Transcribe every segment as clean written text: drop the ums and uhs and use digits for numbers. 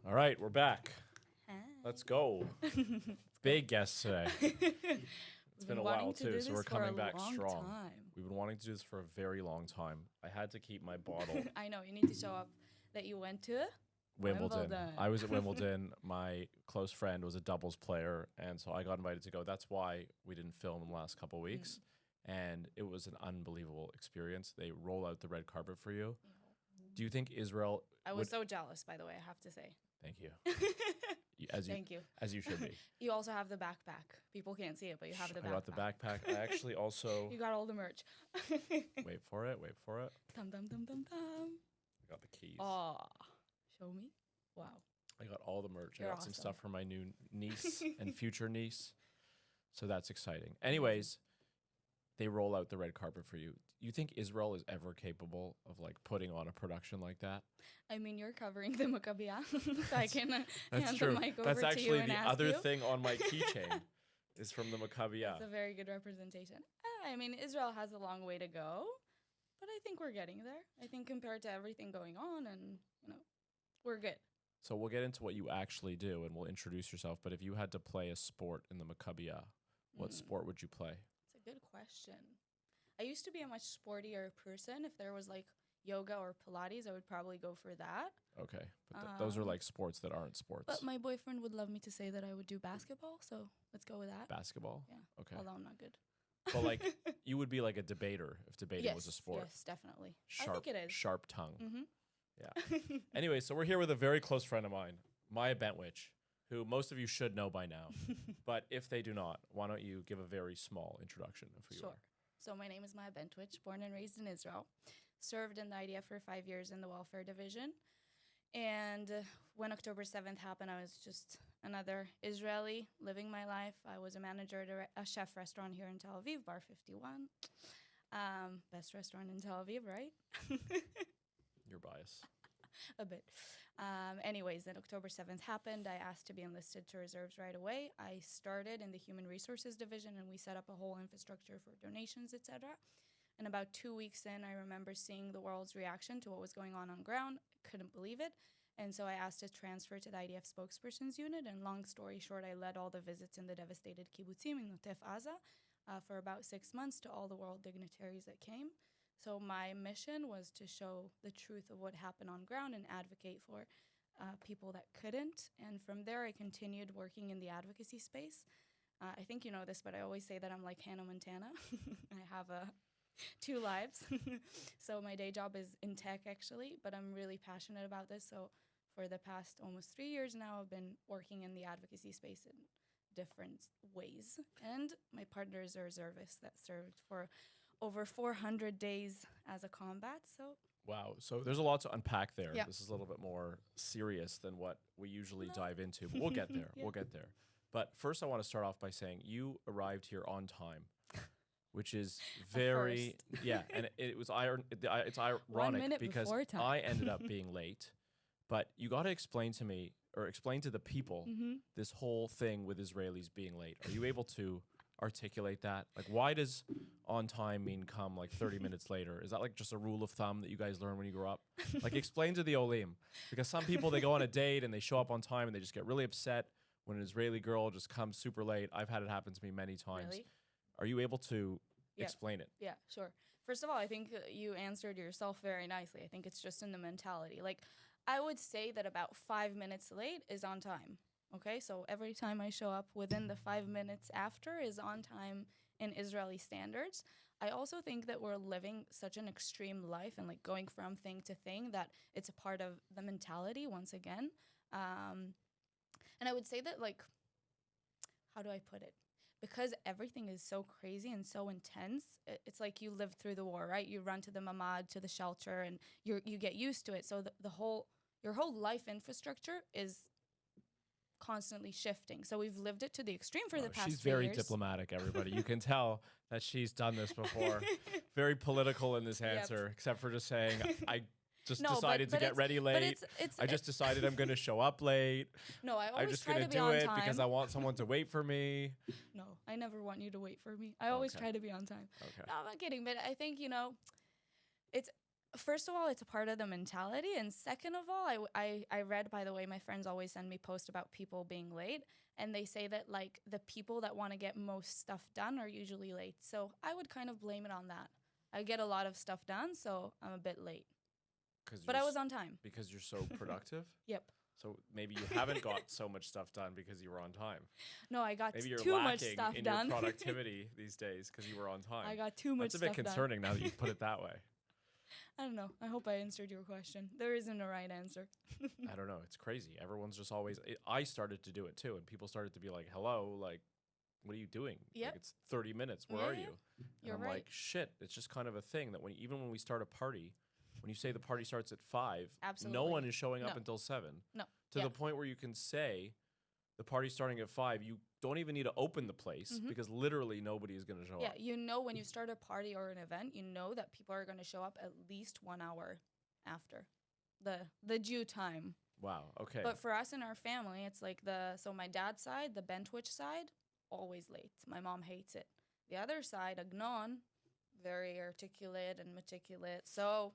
All right, we're back. Hi. Let's go. Big guest today. It's been a while too, so we're coming back strong. We've been wanting to do this for a very long time. I had to keep my bottle. I know, you need to show up that you went to Wimbledon. I was at Wimbledon. My close friend was a doubles player, and so I got invited to go. That's why we didn't film in the last couple of weeks. And it was an unbelievable experience. They roll out the red carpet for you. Do you think Israel... I was so jealous, by the way, I have to say. Thank you. Thank you. As you should be. You also have the backpack. People can't see it, but you have the backpack. I got the backpack. I actually also... You got all the merch. Wait for it. Dum, dum, dum, dum, dum. I got the keys. Aw. Show me. Wow. I got all the merch. You're I got awesome. some stuff for my new niece and future niece. So that's exciting. Anyways, they roll out the red carpet for you. You think Israel is ever capable of like putting on a production like that? I mean, you're covering the Maccabiah, so I can hand true. the mic over That's to you actually and the ask other you. thing on my keychain is from the Maccabiah. It's a very good representation. I mean, Israel has a long way to go, but I think we're getting there. I think compared to everything going on, and we're good. So we'll get into what you actually do, and we'll introduce yourself. But if you had to play a sport in the Maccabiah, what sport would you play? It's a good question. I used to be a much sportier person. If there was like yoga or Pilates, I would probably go for that. Okay, but those are like sports that aren't sports. But my boyfriend would love me to say that I would do basketball, so let's go with that. Basketball? Yeah. Okay. Although I'm not good. But like, you would be like a debater if debating was a sport. Yes, definitely. Sharp, I think it is. Sharp tongue. Mm-hmm. Yeah. Anyway, so we're here with a very close friend of mine, Maya Bentwich, who most of you should know by now. But if they do not, why don't you give a very small introduction of who you are? So my name is Maya Bentwich, born and raised in Israel. Served in the IDF for 5 years in the welfare division. And when October 7th happened, I was just another Israeli living my life. I was a manager at a chef restaurant here in Tel Aviv, Bar 51. Best restaurant in Tel Aviv, right? You're biased. A bit. Anyways, then October 7th happened. I asked to be enlisted to reserves right away. I started in the Human Resources Division, and we set up a whole infrastructure for donations, etc. And about 2 weeks in, I remember seeing the world's reaction to what was going on ground. Couldn't believe it. And so I asked to transfer to the IDF spokesperson's unit. And long story short, I led all the visits in the devastated kibbutzim in Notef Aza for about 6 months to all the world dignitaries that came. So my mission was to show the truth of what happened on ground and advocate for people that couldn't. And from there, I continued working in the advocacy space. I think you know this, but I always say that I'm like Hannah Montana. I have 2 lives. So my day job is in tech, actually, but I'm really passionate about this. So for the past almost 3 years now, I've been working in the advocacy space in different ways. And my partner is a reservist that served for over 400 days as a combat. So wow. So there's a lot to unpack there. Yeah. This is a little bit more serious than what we usually dive into. But we'll get there. Yeah. We'll get there. But first, I want to start off by saying you arrived here on time, which is very and it's ironic because I ended up being late. But you got to explain to me or explain to the people this whole thing with Israelis being late. Are you able to articulate that? Like, why does on time mean come like 30 minutes later? Is that like just a rule of thumb that you guys learn when you grow up? Like, explain to the Olim. Because some people, they go on a date and they show up on time and they just get really upset when an Israeli girl just comes super late. I've had it happen to me many times. Really? Are you able to explain it? Yeah, sure. First of all, I think you answered yourself very nicely. I think it's just in the mentality. Like, I would say that about 5 minutes late is on time. Okay, so every time I show up within the 5 minutes after is on time in Israeli standards. I also think that we're living such an extreme life and like going from thing to thing that it's a part of the mentality once again. And I would say that, like, how do I put it? Because everything is so crazy and so intense, it's like you lived through the war, right? You run to the mamad, to the shelter, and you get used to it. So your whole life infrastructure is constantly shifting. So we've lived it to the extreme for the past 2 years. She's very diplomatic, everybody. You can tell that she's done this before. Very political in this answer, except for just saying, I just decided to get ready late. I just decided I'm going to show up late. No, I always I'm just try going to to be do on it time. because I want someone to wait for me. No, I never want you to wait for me. I always try to be on time. Okay. No, I'm not kidding, but I think, First of all, it's a part of the mentality. And second of all, I read, by the way, my friends always send me posts about people being late. And they say that, like, the people that want to get most stuff done are usually late. So I would kind of blame it on that. I get a lot of stuff done, so I'm a bit late. But I was on time. Because you're so productive? Yep. So maybe you haven't got so much stuff done because you were on time. No, I got maybe you're too lacking much stuff in done. your productivity these days because you were on time. I got too much stuff done. That's a bit concerning now that you put it that way. I don't know. I hope I answered your question. There isn't a right answer. I don't know. It's crazy. Everyone's just always... I started to do it too, and people started to be like, hello, like, what are you doing? Yep. Like, it's 30 minutes. Where are you? And You're I'm right. like, shit. It's just kind of a thing that even when we start a party, when you say the party starts at 5, Absolutely. no one is showing up until 7. No. To the point where you can say the party's starting at 5, you don't even need to open the place because literally nobody is going to show up. Yeah, you know when you start a party or an event, you know that people are going to show up at least 1 hour after the due time. Wow, okay. But for us in our family, it's like so my dad's side, the Bentwich side, always late. My mom hates it. The other side, Agnon, very articulate and meticulous. So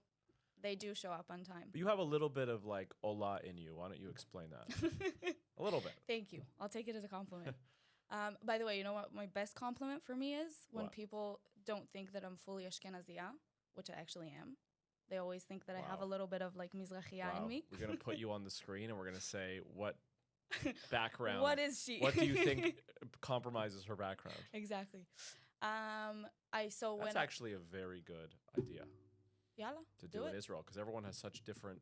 they do show up on time. But you have a little bit of like Ola in you. Why don't you explain that? A little bit. Thank you. I'll take it as a compliment. By the way, you know what my best compliment for me is? When people don't think that I'm fully Ashkenazia, which I actually am. They always think that I have a little bit of like Mizrahia in me. We're going to put you on the screen and we're going to say what background. What is she? What do you think compromises her background? Exactly. That's actually a very good idea. Yalla, to do in Israel, because everyone has such different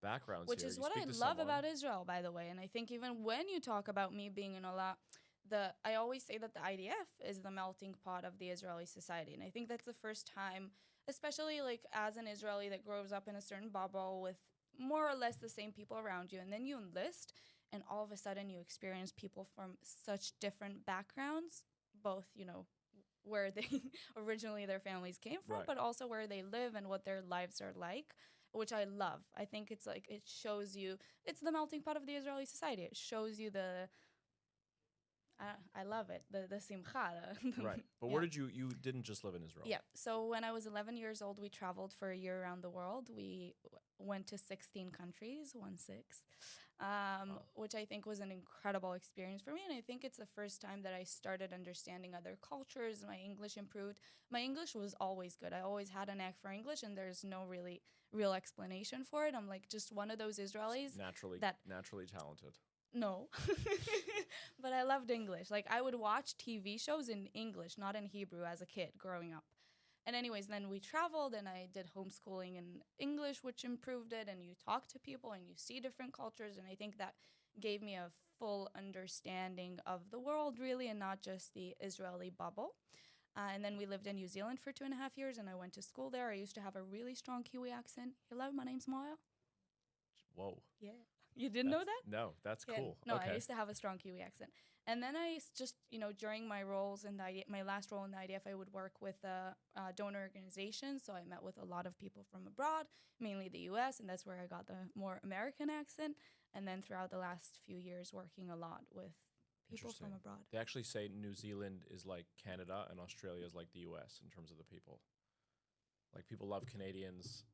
backgrounds. Which is what I love about Israel, by the way. And I think even when you talk about me being in Ola, I always say that the IDF is the melting pot of the Israeli society. And I think that's the first time, especially like as an Israeli that grows up in a certain bubble with more or less the same people around you, and then you enlist, and all of a sudden you experience people from such different backgrounds, both, you know, where they originally their families came from, but also where they live and what their lives are like, which I love. I think it's like, it shows you, it's the melting pot of the Israeli society. It shows you I love it, the simcha. Right. But where did you didn't just live in Israel? Yeah. So when I was 11 years old, we traveled for a year around the world. We went to 16 countries, 16, which I think was an incredible experience for me. And I think it's the first time that I started understanding other cultures. My English improved. My English was always good. I always had a knack for English, and there's no really real explanation for it. I'm like just one of those Israelis naturally talented. No, but I loved English. Like I would watch TV shows in English, not in Hebrew, as a kid growing up. And anyways, then we traveled and I did homeschooling in English, which improved it. And you talk to people and you see different cultures. And I think that gave me a full understanding of the world, really, and not just the Israeli bubble. And then we lived in New Zealand for 2.5 years, and I went to school there. I used to have a really strong Kiwi accent. Hello, my name's Maya. Whoa. Yeah. You didn't know that? No, that's cool. No, okay. I used to have a strong Kiwi accent. And then I just, you know, during my roles in my last role in the IDF, I would work with donor organizations. So I met with a lot of people from abroad, mainly the US, and that's where I got the more American accent. And then throughout the last few years, working a lot with people from abroad. They actually say New Zealand is like Canada and Australia is like the US in terms of the people. Like people love Canadians,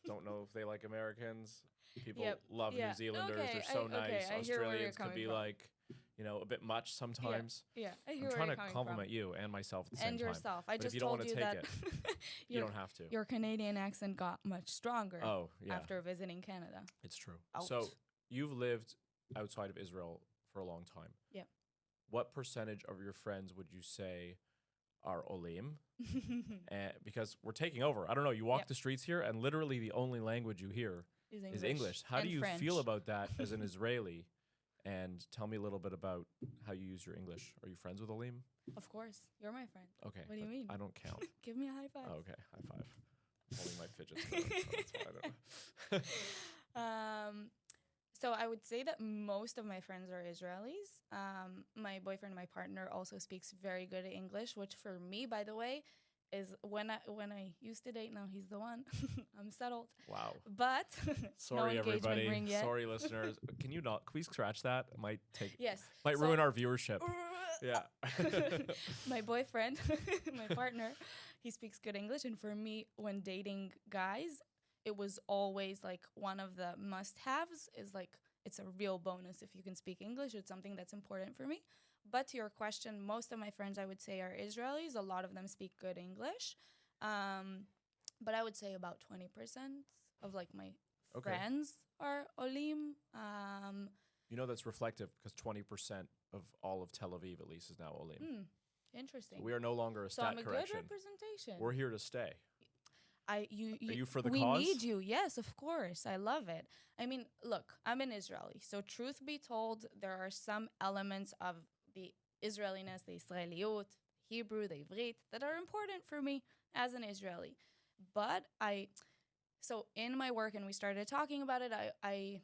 don't know if they like Americans. People love New Zealanders. They're so nice. Australians can be like, you know, a bit much sometimes. Yeah, I hear I'm trying to compliment you and myself at the same time. And yourself. I just if you don't told want to you take that it, you don't have to. Your Canadian accent got much stronger after visiting Canada. It's true. So you've lived outside of Israel for a long time. Yeah. What percentage of your friends would you say are Olim? Because we're taking over. I don't know. You walk the streets here and literally the only language you hear is English. How do you feel about that as an Israeli? And tell me a little bit about how you use your English. Are you friends with Olim? Of course. You're my friend. Okay. What do you mean? I don't count. Give me a high five. Oh, okay. High five. Holding my fidget spinner. So that's why I don't know. So I would say that most of my friends are Israelis. My boyfriend, my partner, also speaks very good English, which for me, by the way, is when I used to date. Now he's the one. I'm settled. Wow. But sorry, no everybody. Ring yet. Sorry, listeners. Can you not? Can we scratch that? It might take. Yes. Might ruin our viewership. Yeah. My boyfriend, my partner, he speaks good English, and for me, when dating guys, it was always like one of the must-haves is like, it's a real bonus if you can speak English. It's something that's important for me. But to your question, most of my friends, I would say, are Israelis. A lot of them speak good English. But I would say about 20% of like my friends are Olim. You know, that's reflective because 20% of all of Tel Aviv, at least, is now Olim. Interesting. So we are no longer a stat I'm a correction. good representation. We're here to stay. Are you for the we cause? We need you. Yes, of course. I love it. I mean, look, I'm an Israeli. So truth be told, there are some elements of the Israeliness, the Israeliyut, Hebrew, the Ivrit, that are important for me as an Israeli. But so in my work, and we started talking about it, I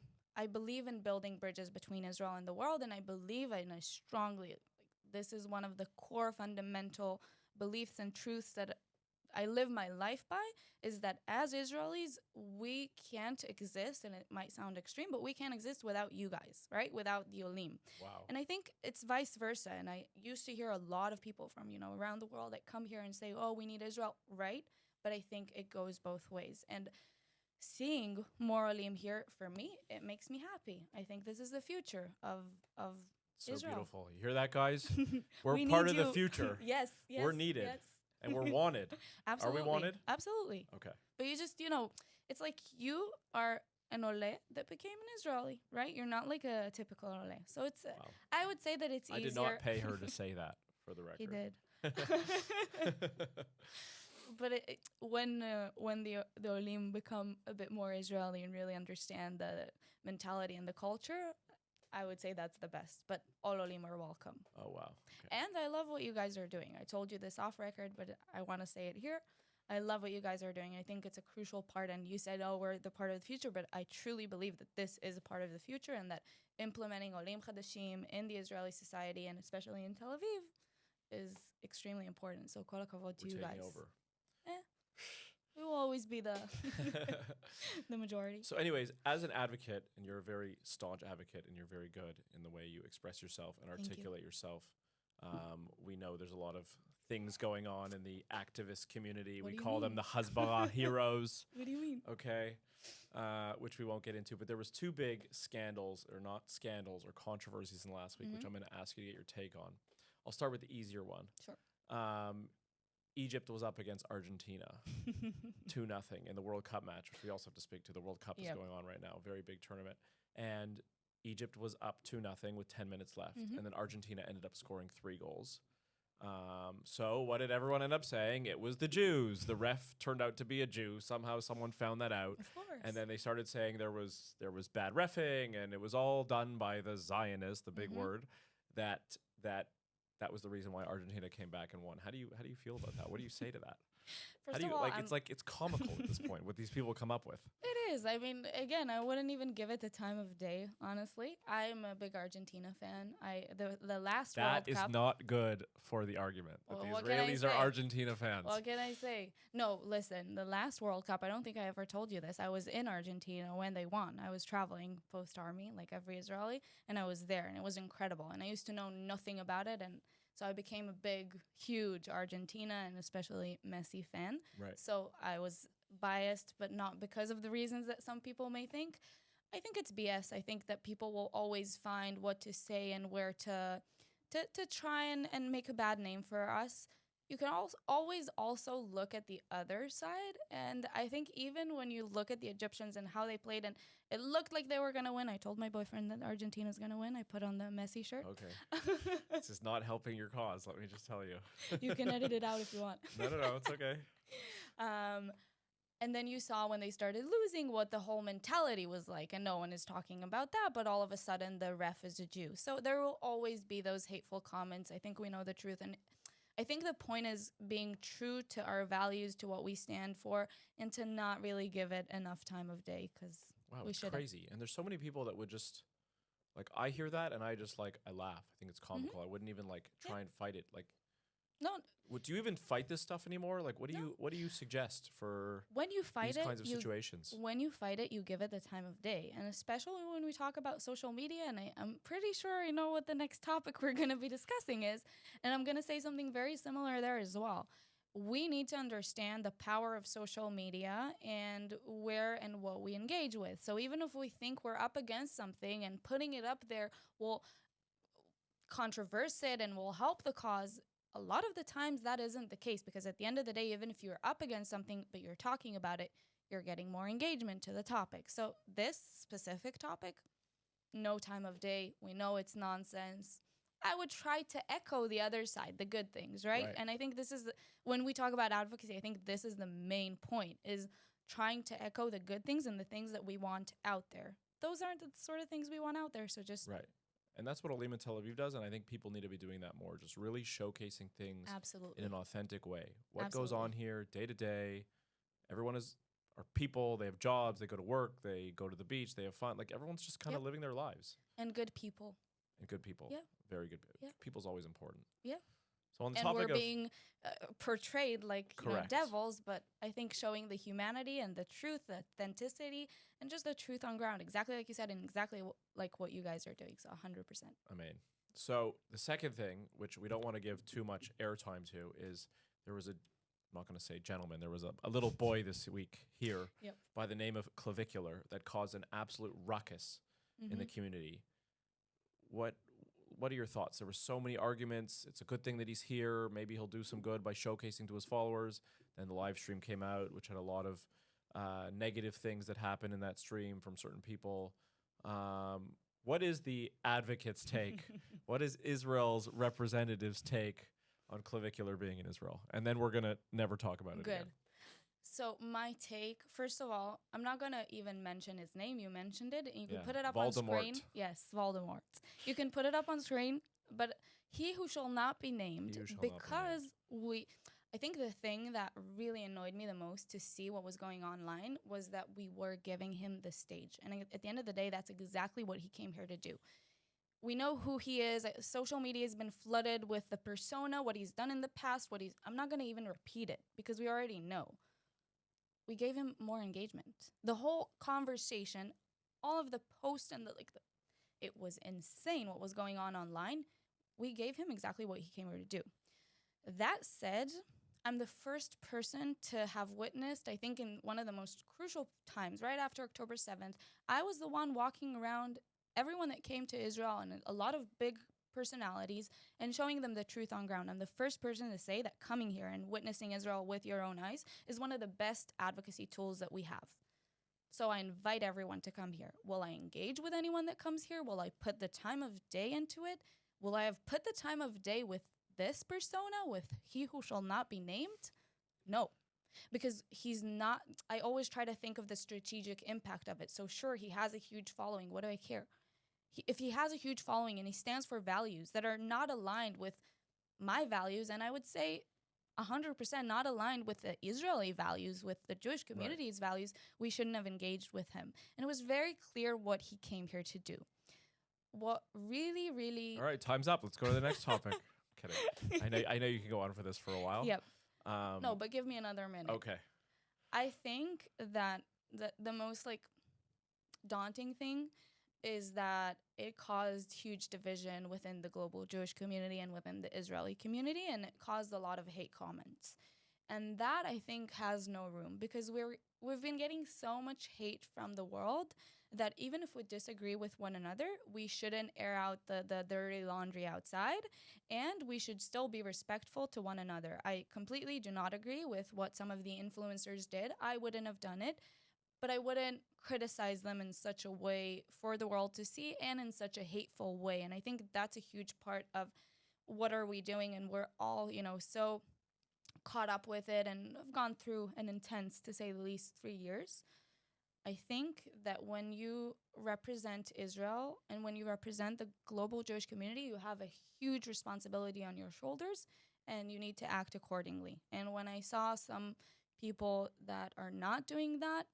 believe in building bridges between Israel and the world, and I believe, and I strongly, this is one of the core fundamental beliefs and truths that I live my life by, is that as Israelis, we can't exist, and it might sound extreme, but we can't exist without you guys, right? Without the Olim. Wow. And I think it's vice versa. And I used to hear a lot of people from, around the world that come here and say, oh, we need Israel, right? But I think it goes both ways. And seeing more Olim here, for me, it makes me happy. I think this is the future of so Israel. Beautiful. You hear that, guys? We're we part of the future. Yes. We're needed. Yes. And we're wanted. Absolutely. Are we wanted? Absolutely. Okay. But you just, it's like you are an Ole that became an Israeli, right? You're not like a typical Ole. So it's, wow. I would say that it's easier. I did not pay her to say that, for the record. He did. But when the Olim become a bit more Israeli and really understand the mentality and the culture, I would say that's the best. But all Olim are welcome. Oh, wow. Okay. And I love what you guys are doing. I told you this off record, but I want to say it here. I love what you guys are doing. I think it's a crucial part. And you said, oh, we're the part of the future. But I truly believe that this is a part of the future, and that implementing Olim Chadashim in the Israeli society, and especially in Tel Aviv, is extremely important. So kol hakavod to you guys. Over. We will always be the the majority. So anyways, as an advocate, and you're a very staunch advocate, and you're very good in the way you express yourself and articulate yourself, we know there's a lot of things going on in the activist community. We call them the Hasbara heroes. What do you mean? Okay. Which we won't get into, but there was two big scandals, or not scandals, or controversies in the last week, which I'm going to ask you to get your take on. I'll start with the easier one. Sure. Egypt was up against Argentina 2-0 in the World Cup match, which we also have to speak to. The World Cup is going on right now, very big tournament. And Egypt was up 2-0 with 10 minutes left. And then Argentina ended up scoring 3 goals. So what did everyone end up saying? It was the Jews. The ref turned out to be a Jew. Somehow someone found that out. Of course. And then they started saying there was bad reffing, and it was all done by the Zionists, the big word, that was the reason why Argentina came back and won. How do you feel about that? What do you say to that? First of all, it's comical at this point what these people come up with. It is. I mean, again, I wouldn't even give it the time of day, honestly. I'm a big Argentina fan. The last World Cup. That is not good for the argument that the Israelis are Argentina fans. What can I say? No, listen, the last World Cup, I don't think I ever told you this. I was in Argentina when they won. I was traveling post-army, like every Israeli, and I was there, and it was incredible. And I used to know nothing about it, and so I became a big, huge Argentina and especially Messi fan. Right. So I was biased, but not because of the reasons that some people may think. I think it's BS. I think that people will always find what to say and where to try and make a bad name for us. You can always also look at the other side. And I think even when you look at the Egyptians and how they played, and it looked like they were going to win. I told my boyfriend that Argentina's going to win. I put on the Messi shirt. Okay. This is not helping your cause, let me just tell you. You can edit it out if you want. No, it's okay. And then you saw when they started losing what the whole mentality was like. And no one is talking about that. But all of a sudden, the ref is a Jew. So there will always be those hateful comments. I think we know the truth. And I think the point is being true to our values, to what we stand for, and to not really give it enough time of day, because we shouldn't. Crazy. And there's so many people that would just, like, I hear that and I just, like, I laugh. I think it's comical. I wouldn't even, like, try and fight it. Like, no. Do you even fight this stuff anymore? Like, what do you suggest for when you fight these kinds of situations? When you fight it, you give it the time of day. And especially when we talk about social media, and I'm pretty sure I know what the next topic we're going to be discussing is, and I'm going to say something very similar there as well. we need to understand the power of social media and where and what we engage with. So even if we think we're up against something and putting it up there will controverse it and will help the cause, a lot of the times that isn't the case, because at the end of the day, even if you're up against something but you're talking about it, you're getting more engagement to the topic. So this specific topic, no time of day, we know it's nonsense. I would try to echo the other side, the good things, right? And I think this is, when we talk about advocacy, I think this is the main point, is trying to echo the good things and the things that we want out there. Those aren't the sort of things we want out there, so just... Right. And that's what Alima Tel Aviv does, and I think people need to be doing that more, just really showcasing things in an authentic way. What goes on here day to day, everyone are people, they have jobs, they go to work, they go to the beach, they have fun. Like, everyone's just kind of living their lives. And good people. And good people. Yeah. Very good. Yeah. People's always important. Yeah. So on the and topic we're being portrayed like devils, but I think showing the humanity and the truth, the authenticity, and just the truth on ground, exactly like you said, and exactly like what you guys are doing. So 100%. I mean, so the second thing, which we don't want to give too much airtime to, is there was I'm not going to say gentleman, there was a little boy this week here by the name of Clavicular that caused an absolute ruckus in the community. What are your thoughts? There were so many arguments. It's a good thing that he's here. Maybe he'll do some good by showcasing to his followers. Then the live stream came out, which had a lot of negative things that happened in that stream from certain people. What is the advocate's take? What is Israel's representative's take on Clavicular being in Israel? And then we're going to never talk about it again. So my take, first of all, I'm not going to even mention his name. You mentioned it. And you can put it up on screen. Yes, Voldemort. You can put it up on screen, but he who shall not be named, because I think the thing that really annoyed me the most to see what was going on online was that we were giving him the stage. And at the end of the day, that's exactly what he came here to do. We know who he is. Social media has been flooded with the persona, what he's done in the past, I'm not going to even repeat it because we already know. We gave him more engagement. The whole conversation, all of the posts and it was insane what was going on online. We gave him exactly what he came here to do. That said, I'm the first person to have witnessed, I think in one of the most crucial times, right after October 7th, I was the one walking around everyone that came to Israel and a lot of big personalities and showing them the truth on ground. I'm the first person to say that coming here and witnessing Israel with your own eyes is one of the best advocacy tools that we have. So I invite everyone to come here. Will I engage with anyone that comes here? Will I put the time of day into it? Will I have put the time of day with this persona, with he who shall not be named? No. Because he's not, I always try to think of the strategic impact of it. So sure, he has a huge following. What do I care? If he has a huge following and he stands for values that are not aligned with my values, and I would say 100% not aligned with the Israeli values, with the Jewish community's values, we shouldn't have engaged with him. And it was very clear what he came here to do. What really, really... All right, time's up. Let's go to the next topic. Kidding. I know you can go on for this for a while. Yep. No, but give me another minute. Okay. I think that the most daunting thing is that it caused huge division within the global Jewish community and within the Israeli community, and it caused a lot of hate comments. And that, I think, has no room, because we've been getting so much hate from the world that even if we disagree with one another, we shouldn't air out the dirty laundry outside, and we should still be respectful to one another. I completely do not agree with what some of the influencers did. I wouldn't have done it. But I wouldn't criticize them in such a way for the world to see and in such a hateful way. And I think that's a huge part of what are we doing. And we're all, so caught up with it and have gone through an intense, to say the least, 3 years. I think that when you represent Israel and when you represent the global Jewish community, you have a huge responsibility on your shoulders and you need to act accordingly. And when I saw some people that are not doing that,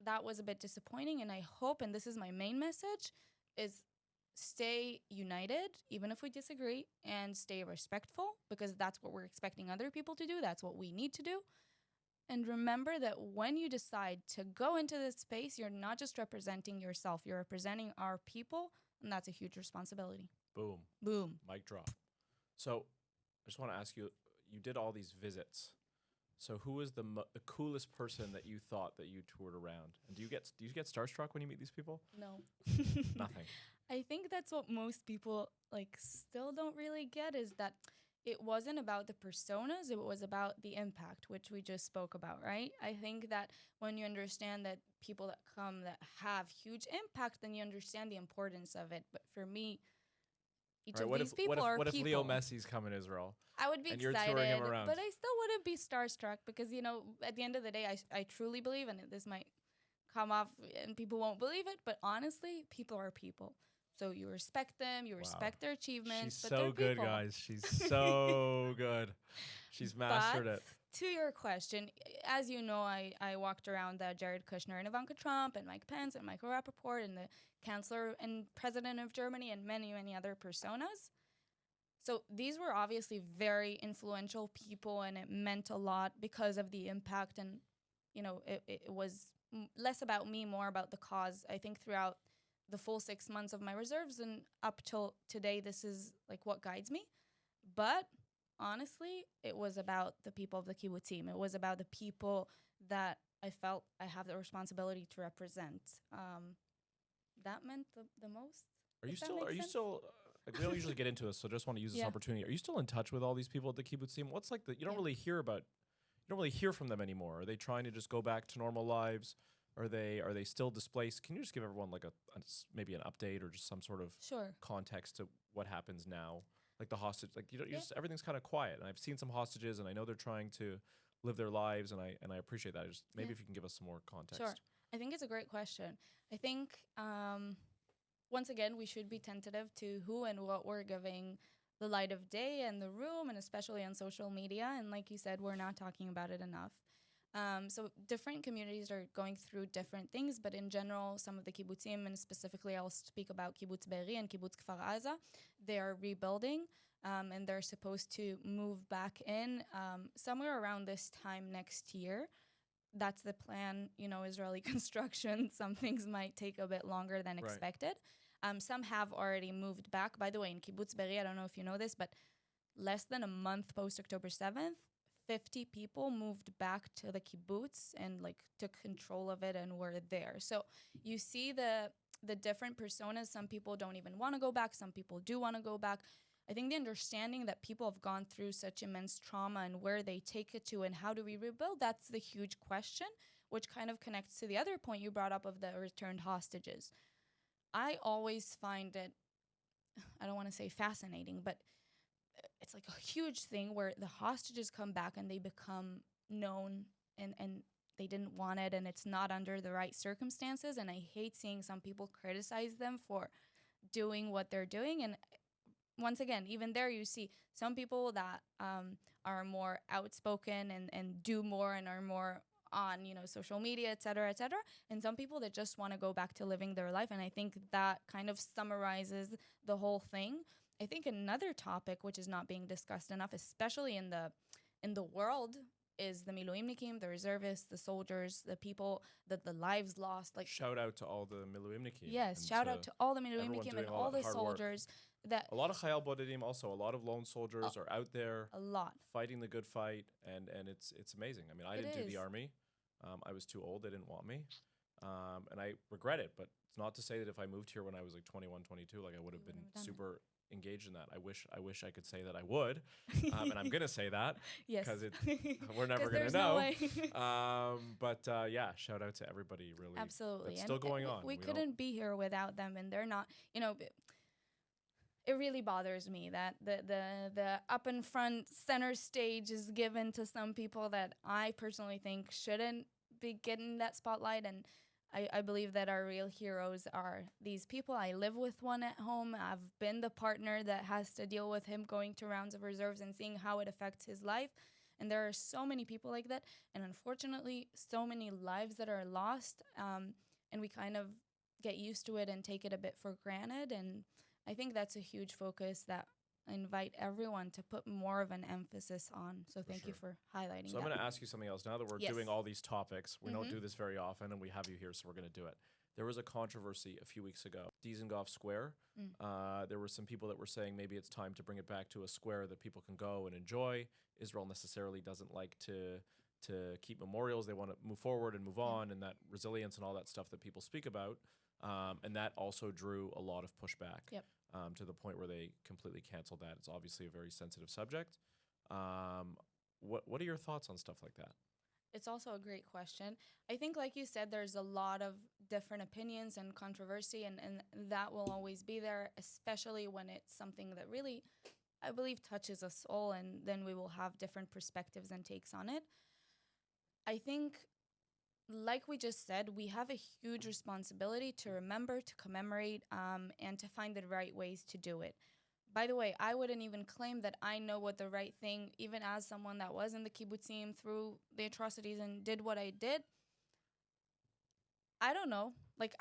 that was a bit disappointing, and I hope, and this is my main message, is stay united, even if we disagree, and stay respectful, because that's what we're expecting other people to do. That's what we need to do. And remember that when you decide to go into this space, you're not just representing yourself, you're representing our people, and that's a huge responsibility. Boom. Boom. Mic drop. So I just want to ask you, you did all these visits. So who was the coolest person that you thought that you toured around? And do you get starstruck when you meet these people? No. Nothing. I think that's what most people like still don't really get, is that it wasn't about the personas, it was about the impact, which we just spoke about, right? I think that when you understand that people that come that have huge impact, then you understand the importance of it. But for me, each of these people are people. What if Leo Messi's coming to Israel? I would be and excited, you're touring him around. but I still wouldn't be starstruck because, you know, at the end of the day, I truly believe, and this might come off and people won't believe it, but honestly, people are people. So you respect them, you respect their achievements. She's but so good, people. guys. She's so good. She's mastered it. To your question, as you know, I walked around Jared Kushner and Ivanka Trump and Mike Pence and Michael Rappaport and the Chancellor and President of Germany and many, many other personas. So these were obviously very influential people, and it meant a lot because of the impact. And, you know, it was less about me, more about the cause. I think throughout the full 6 months of my reserves and up till today, this is like what guides me. But honestly, it was about the people of the kibbutzim. It was about the people that I felt I have the responsibility to represent. That meant the most. Are you still like, we don't usually get into this, so just want to use this opportunity. Are you still in touch with all these people at the kibbutzim? What's like you don't really hear from them anymore. Are they trying to just go back to normal lives? Are they still displaced? Can you just give everyone like maybe an update or just some sort of context to what happens now? Like the hostage, like everything's kind of quiet. And I've seen some hostages, and I know they're trying to live their lives, and I appreciate that. Just maybe if you can give us some more context. Sure. I think it's a great question. I think once again, we should be tentative to who and what we're giving the light of day and the room, and especially on social media. And like you said, we're not talking about it enough. So different communities are going through different things, but in general, some of the kibbutzim, and specifically I'll speak about Kibbutz Be'eri and Kibbutz Kfar Aza, they are rebuilding, and they're supposed to move back in somewhere around this time next year. That's the plan, you know, Israeli construction. Some things might take a bit longer than expected. Some have already moved back. By the way, in Kibbutz Be'eri, I don't know if you know this, but less than a month post October 7th, 50 people moved back to the kibbutz and like took control of it and were there. So you see the different personas. Some people don't even want to go back. Some people do want to go back. I think the understanding that people have gone through such immense trauma and where they take it to and how do we rebuild, that's the huge question, which kind of connects to the other point you brought up of the returned hostages. I always find it, I don't want to say fascinating, but it's like a huge thing where the hostages come back and they become known and they didn't want it and it's not under the right circumstances. And I hate seeing some people criticize them for doing what they're doing. And once again, even there you see some people that are more outspoken and do more and are more on, you know, social media, et cetera, and some people that just want to go back to living their life. And I think that kind of summarizes the whole thing. I think another topic which is not being discussed enough, especially in the world, is the miluimnikim, the reservists, the soldiers, the people that the lives lost. Like, shout out to all the miluimnikim. Yes, shout out to all the miluimnikim and all the soldiers. That a lot of chayal bodedim, also a lot of lone soldiers are out there. A lot fighting the good fight, and it's amazing. I mean, I didn't do the army. I was too old. They didn't want me, and I regret it. But it's not to say that if I moved here when I was like 21, 22, like I would have been super engaged in that. I wish I could say that I would, and I'm gonna say that because we're never gonna know. But yeah, shout out to everybody. Really, absolutely, it's still going on. We couldn't be here without them, and they're not. You know, it really bothers me that the up in front center stage is given to some people that I personally think shouldn't be getting that spotlight. And I believe that our real heroes are these people. I live with one at home. I've been the partner that has to deal with him going to rounds of reserves and seeing how it affects his life. And there are so many people like that. And unfortunately, so many lives that are lost. And we kind of get used to it and take it a bit for granted. And I think that's a huge focus that I invite everyone to put more of an emphasis on. So thank you for highlighting that. So I'm going to ask you something else. Now that we're doing all these topics, we don't do this very often, and we have you here, so we're going to do it. There was a controversy a few weeks ago. Dizengoff Square. There were some people that were saying maybe it's time to bring it back to a square that people can go and enjoy. Israel necessarily doesn't like to keep memorials. They want to move forward and move on, and that resilience and all that stuff that people speak about. And that also drew a lot of pushback to the point where they completely canceled that. It's obviously a very sensitive subject. What are your thoughts on stuff like that? It's also a great question. I think, like you said, there's a lot of different opinions and controversy, and that will always be there, especially when it's something that really, I believe, touches us all, and then we will have different perspectives and takes on it. I think, like we just said, we have a huge responsibility to remember, to commemorate, and to find the right ways to do it. By the way, I wouldn't even claim that I know what the right thing, even as someone that was in the kibbutzim through the atrocities and did what I did. I don't know. Like,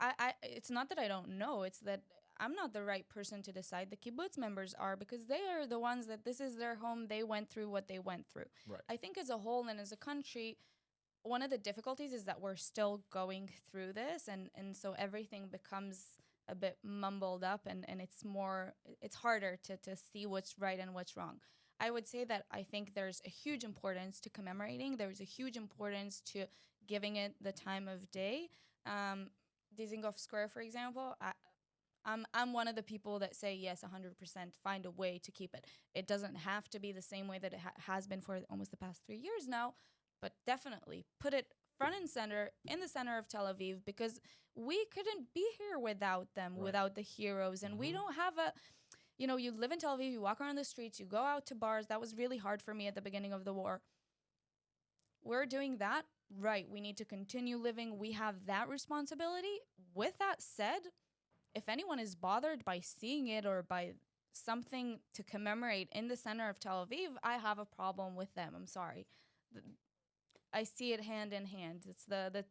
it's not that I don't know. It's that I'm not the right person to decide. The kibbutz members are, because they are the ones that this is their home. They went through what they went through. Right. I think as a whole and as a country, one of the difficulties is that we're still going through this. And so everything becomes a bit mumbled up, and it's harder to see what's right and what's wrong. I would say that I think there's a huge importance to commemorating. There's a huge importance to giving it the time of day. Dizengoff Square, for example, I'm one of the people that say, yes, 100%, find a way to keep it. It doesn't have to be the same way that it has been for almost the past 3 years now, but definitely put it front and center in the center of Tel Aviv, because we couldn't be here without them, without the heroes. And we don't have you live in Tel Aviv, you walk around the streets, you go out to bars. That was really hard for me at the beginning of the war. We're doing that, right? We need to continue living. We have that responsibility. With that said, if anyone is bothered by seeing it or by something to commemorate in the center of Tel Aviv, I have a problem with them. I'm sorry. I see it hand in hand. It's the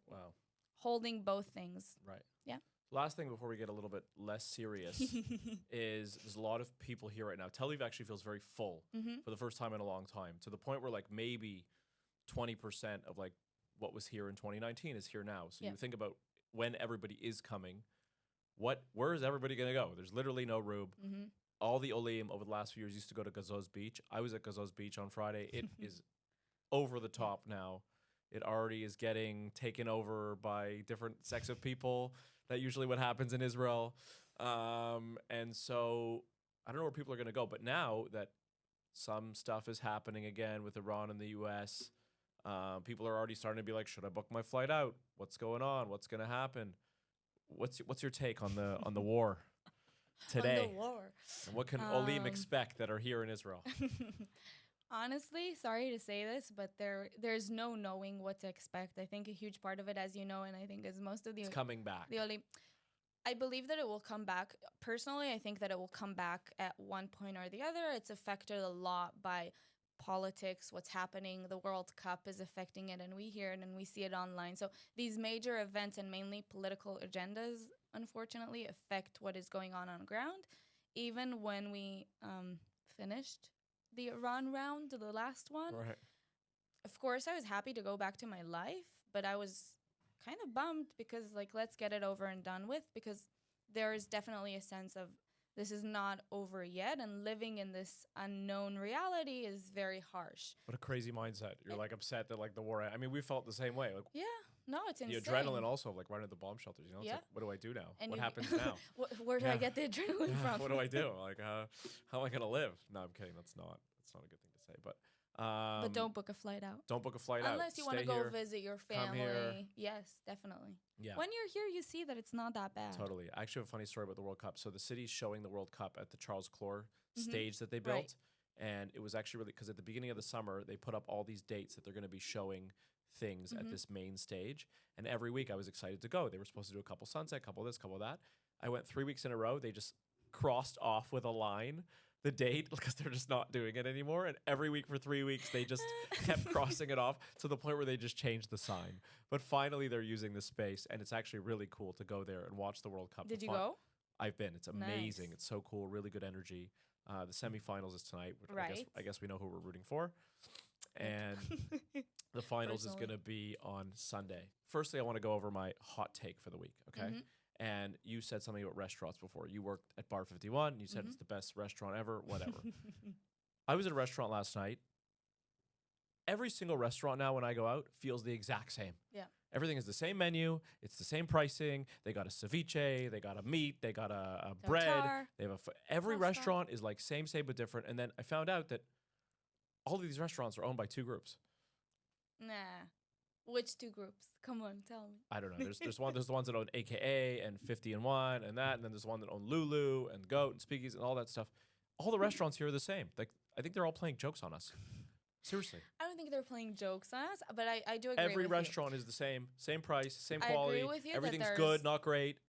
holding both things. Right. Yeah. Last thing before we get a little bit less serious is there's a lot of people here right now. Tel Aviv actually feels very full for the first time in a long time, to the point where like maybe 20% of like what was here in 2019 is here now. So you think about when everybody is coming, where is everybody going to go? There's literally no room. All the Olim over the last few years used to go to Gazoz Beach. I was at Gazoz Beach on Friday. It is over the top now. It already is getting taken over by different sects of people. That's usually what happens in Israel. And so I don't know where people are going to go. But now that some stuff is happening again with Iran and the U.S., people are already starting to be like, should I book my flight out? What's going on? What's going to happen? What's your take on the war today? On the war. And what can Olim expect that are here in Israel? Honestly, sorry to say this, but there's no knowing what to expect. I think a huge part of it, as you know, and I think as most of the... It's coming back. I believe that it will come back. Personally, I think that it will come back at one point or the other. It's affected a lot by politics, what's happening. The World Cup is affecting it, and we hear it and we see it online. So these major events and mainly political agendas, unfortunately, affect what is going on ground. Even when we finished the Iran round, the last one. Right. Of course, I was happy to go back to my life, but I was kind of bummed because, like, let's get it over and done with, because there is definitely a sense of this is not over yet, and living in this unknown reality is very harsh. What a crazy mindset. You're, like, upset that, like, the war... I mean, we felt the same way. Like, yeah. No, it's insane. The adrenaline also of, like, running to the bomb shelters, you know? It's like, what do I do now? And what happens now? Where do I get the adrenaline from? What do I do? Like, how am I going to live? No, I'm kidding. That's not a good thing to say. But don't book a flight out. Don't book a flight out. Unless you want to go visit your family. Come here. Yes, definitely. Yeah. When you're here, you see that it's not that bad. Totally. I actually have a funny story about the World Cup. So the city's showing the World Cup at the Charles Clore stage that they built. Right. And it was actually really... Because at the beginning of the summer, they put up all these dates that they're going to be showing things at this main stage. And every week I was excited to go. They were supposed to do a couple sunset, couple this, couple that. I went 3 weeks in a row. They just crossed off with a line the date because they're just not doing it anymore. And every week for 3 weeks, they just kept crossing it off to the point where they just changed the sign. But finally, they're using the space, and it's actually really cool to go there and watch the World Cup. Did you go? I've been. It's amazing. Nice. It's so cool. Really good energy. The semifinals is tonight, which right. I guess we know who we're rooting for. And the finals is going to be on Sunday. Firstly, I want to go over my hot take for the week, okay? And you said something about restaurants before. You worked at Bar 51. You said it's the best restaurant ever, whatever. I was at a restaurant last night. Every single restaurant now when I go out feels the exact same. Yeah. Everything is the same menu. It's the same pricing. They got a ceviche. They got a meat. They got a bread. They have every restaurant is like same but different. And then I found out that all of these restaurants are owned by two groups. Nah. Which two groups? Come on, tell me. I don't know. There's the ones that own AKA and 50 and 1 and that, and then there's one that own Lulu and Goat and Speakeasy and all that stuff. All the restaurants here are the same. Like I think they're all playing jokes on us. Seriously. I don't think they're playing jokes on us, but I do agree Every with restaurant is the same price, same quality. I agree with you. Everything's good, not great.